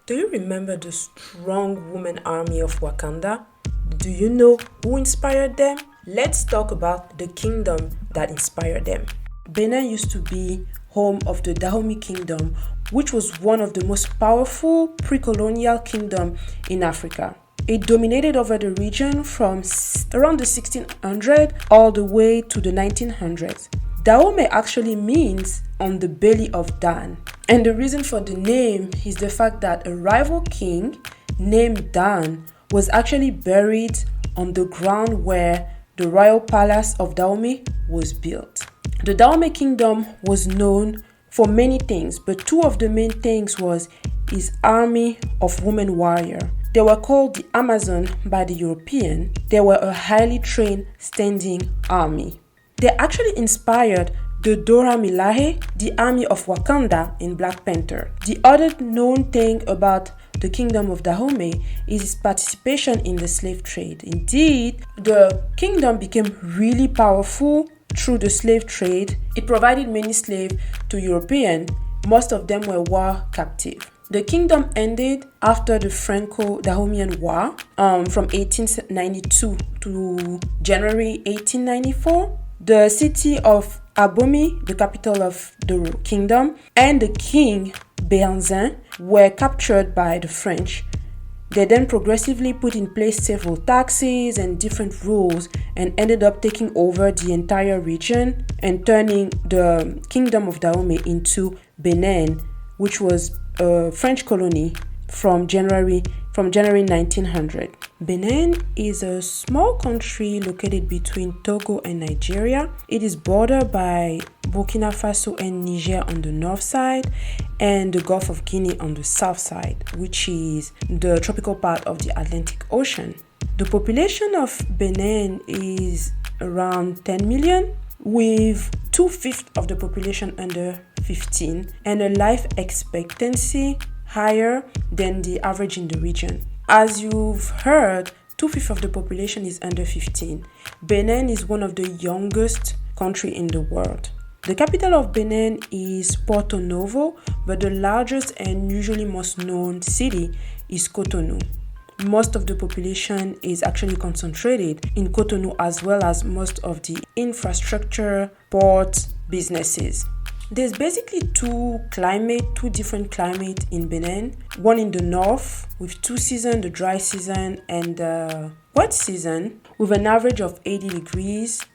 Do you remember the strong woman army of Wakanda? Do you know who inspired them? Let's talk about the kingdom that inspired them. Benin used to be home of the Dahomey Kingdom, which was one of the most powerful pre-colonial kingdoms in Africa. It dominated over the region from around the 1600s all the way to the 1900s. Dahomey actually means on the belly of Dan. And the reason for the name is the fact that a rival king named Dan was actually buried on the ground where the royal palace of Dahomey was built. The Dahomey kingdom was known for many things, but two of the main things was his army of women warriors. They were called the Amazon by the European. They were a highly trained standing army. They actually inspired the Dora Milaje, the army of Wakanda in Black Panther. The other known thing about the kingdom of Dahomey is its participation in the slave trade. Indeed, the kingdom became really powerful through the slave trade. It provided many slaves to Europeans. Most of them were war captive. The kingdom ended after the Franco-Dahomean War from 1892 to January 1894. The city of Abomey, the capital of the kingdom, and the king, Béhanzin, were captured by the French. They then progressively put in place several taxes and different rules and ended up taking over the entire region and turning the kingdom of Dahomey into Benin, which was a French colony from January 1900. Benin is a small country located between Togo and Nigeria. It is bordered by Burkina Faso and Niger on the north side and the Gulf of Guinea on the south side, which is the tropical part of the Atlantic Ocean. The population of Benin is around 10 million, with 2/5 of the population under 15 and a life expectancy higher than the average in the region. As you've heard, 2/5 of the population is under 15. Benin is one of the youngest countries in the world. The capital of Benin is Porto Novo, but the largest and usually most known city is Cotonou. Most of the population is actually concentrated in Cotonou, as well as most of the infrastructure, ports, businesses. There's basically two different climates in Benin. One in the north with 2 seasons, the dry season and the wet season, with an average of 80 degrees,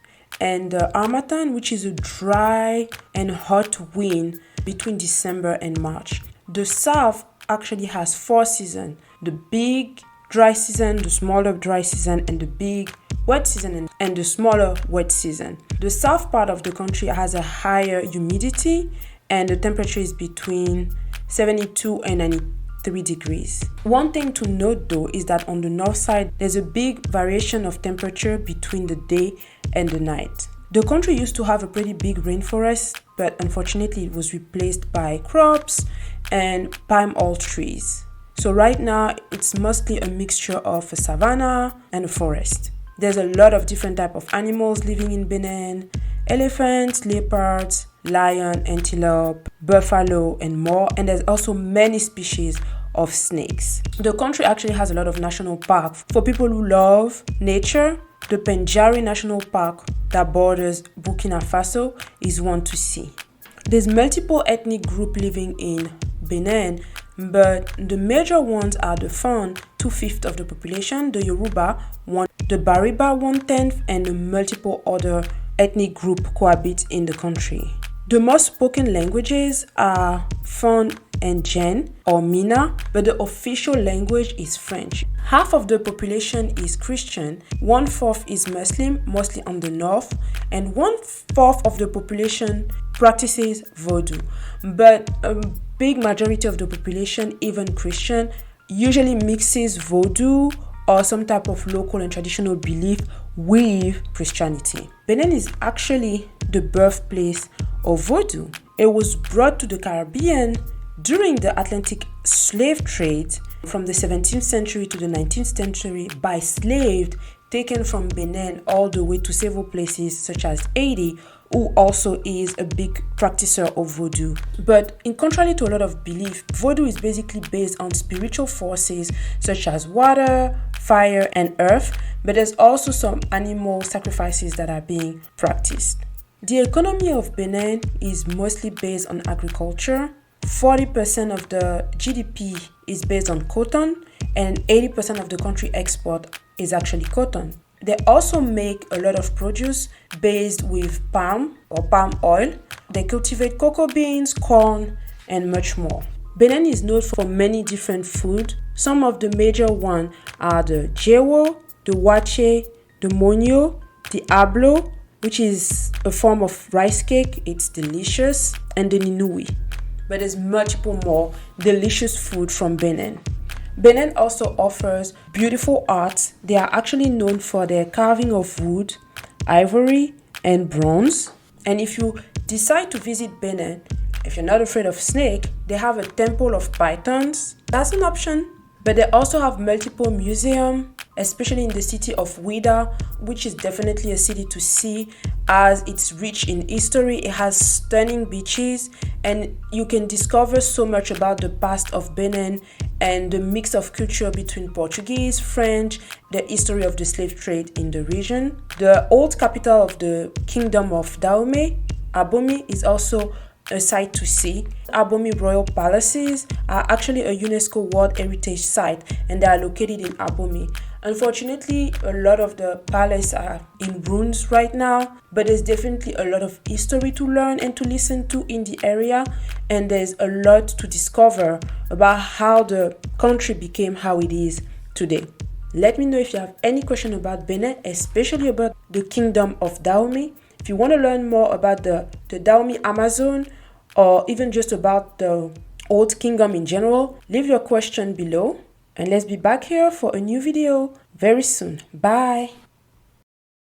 and the Harmattan, which is a dry and hot wind between December and March. The south actually has 4 seasons: the big dry season, the smaller dry season, and the big wet season and the smaller wet season. The south part of the country has a higher humidity and the temperature is between 72 and 93 degrees. One thing to note though is that on the north side, there's a big variation of temperature between the day and the night. The country used to have a pretty big rainforest, but unfortunately it was replaced by crops and palm oil trees. So right now, it's mostly a mixture of a savanna and a forest. There's a lot of different types of animals living in Benin: elephants, leopards, lion, antelope, buffalo, and more. And there's also many species of snakes. The country actually has a lot of national parks. For people who love nature, the Pendjari National Park that borders Burkina Faso is one to see. There's multiple ethnic groups living in Benin, but the major ones are the Fon, 2/5 of the population, the Yoruba, the Bariba, 1/10, and the multiple other ethnic groups cohabit in the country. The most spoken languages are Fon and Jen or Mina, but the official language is French. Half of the population is Christian, 1/4 is Muslim, mostly on the north, and 1/4 of the population practices Voodoo. But a big majority of the population, even Christian, usually mixes Voodoo or some type of local and traditional belief with Christianity. Benin is actually the birthplace of Voodoo. It was brought to the Caribbean during the Atlantic slave trade from the 17th century to the 19th century by slaves taken from Benin all the way to several places such as Haiti who also is a big practicer of Voodoo. But in contrary to a lot of belief, Voodoo is basically based on spiritual forces such as water, fire, and earth, but there's also some animal sacrifices that are being practiced. The economy of Benin is mostly based on agriculture. 40% of the GDP is based on cotton, and 80% of the country export is actually cotton. They also make a lot of produce based with palm or palm oil. They cultivate cocoa beans, corn, and much more. Benin is known for many different food. Some of the major ones are the jewo, the wache, the monyo, the ablo, which is a form of rice cake. It's delicious, and the ninui. But there's multiple more delicious food from Benin. Benin also offers beautiful art. They are actually known for their carving of wood, ivory, and bronze. And if you decide to visit Benin, if you're not afraid of snake, they have a temple of pythons. That's an option. But they also have multiple museums, especially in the city of Ouidah, which is definitely a city to see as it's rich in history. It has stunning beaches, and you can discover so much about the past of Benin and the mix of culture between Portuguese, French, the history of the slave trade in the region. The old capital of the kingdom of Dahomey, Abomey, is also a sight to see. Abomey royal palaces are actually a UNESCO World Heritage Site, and they are located in Abomey. Unfortunately, a lot of the palaces are in ruins right now, but there's definitely a lot of history to learn and to listen to in the area, and there's a lot to discover about how the country became how it is today. Let me know if you have any question about Benin, especially about the kingdom of Dahomey. If you want to learn more about the Dahomey Amazon, or even just about the old kingdom in general, leave your question below, and let's be back here for a new video very soon. Bye.